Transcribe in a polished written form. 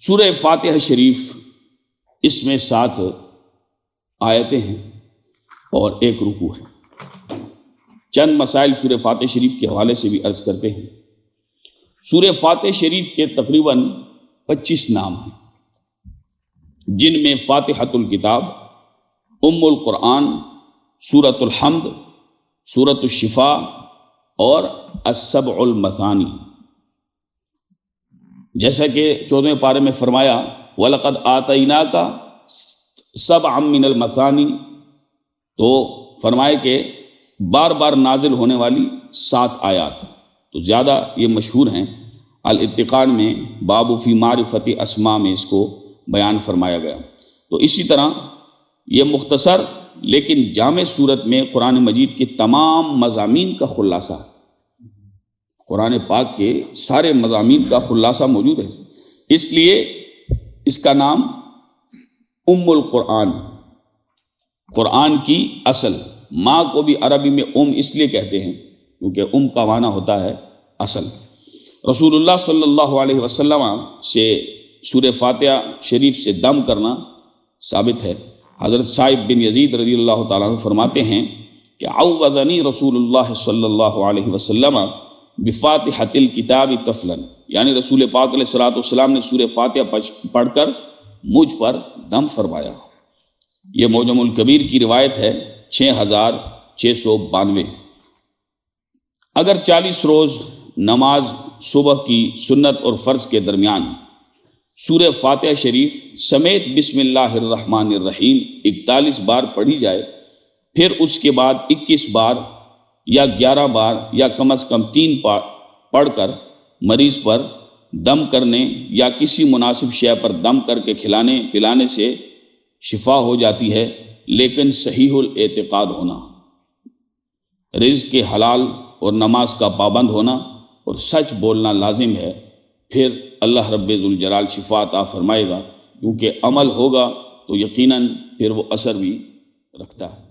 سورہ فاتحہ شریف، اس میں 7 آیتیں ہیں اور 1 رکوع ہے۔ چند مسائل سورہ فاتحہ شریف کے حوالے سے بھی عرض کرتے ہیں۔ سورہ فاتحہ شریف کے تقریباً 25 نام ہیں، جن میں فاتحۃ الکتاب، ام القرآن، سورۃ الحمد، سورۃ الشفاء اور السبع المثانی۔ جیسا کہ 14ویں پارے میں فرمایا وَلَقَدْ آتَيْنَاكَ سَبْعًا مِّنَ الْمَثَانِي، تو فرمائے کہ بار بار نازل ہونے والی 7 آیات تو زیادہ یہ مشہور ہیں۔ الاتقان میں باب فی معرفت اسماء میں اس کو بیان فرمایا گیا۔ تو اسی طرح یہ مختصر لیکن جامع صورت میں قرآن مجید کے تمام مضامین کا خلاصہ ہے۔ قرآن پاک کے سارے مضامین کا خلاصہ موجود ہے، اس لیے اس کا نام ام القرآن، قرآن کی اصل۔ ماں کو بھی عربی میں ام اس لیے کہتے ہیں کیونکہ ام کا معنی ہوتا ہے اصل۔ رسول اللہ صلی اللہ علیہ وسلم سے سورہ فاتحہ شریف سے دم کرنا ثابت ہے۔ حضرت صائب بن یزید رضی اللہ تعالیٰ عنہ فرماتے ہیں کہ عوذنی رسول اللہ صلی اللہ علیہ وسلم بفاتحۃ الکتاب طفلا، یعنی رسول پاک علیہ الصلوۃ والسلام نے سورہ فاتحہ پڑھ کر مجھ پر دم فرمایا۔ یہ معجم الکبیر کی روایت ہے 6692۔ اگر 40 روز نماز صبح کی سنت اور فرض کے درمیان سورہ فاتحہ شریف سمیت بسم اللہ الرحمن الرحیم 41 بار پڑھی جائے، پھر اس کے بعد 21 بار یا 11 بار یا کم از کم 3 پڑھ کر مریض پر دم کرنے یا کسی مناسب شے پر دم کر کے کھلانے پلانے سے شفا ہو جاتی ہے، لیکن صحیح الاعتقاد ہونا، رزق کے حلال اور نماز کا پابند ہونا اور سچ بولنا لازم ہے۔ پھر اللہ رب ذوالجلال شفا عطا فرمائے گا، کیونکہ عمل ہوگا تو یقیناً پھر وہ اثر بھی رکھتا ہے۔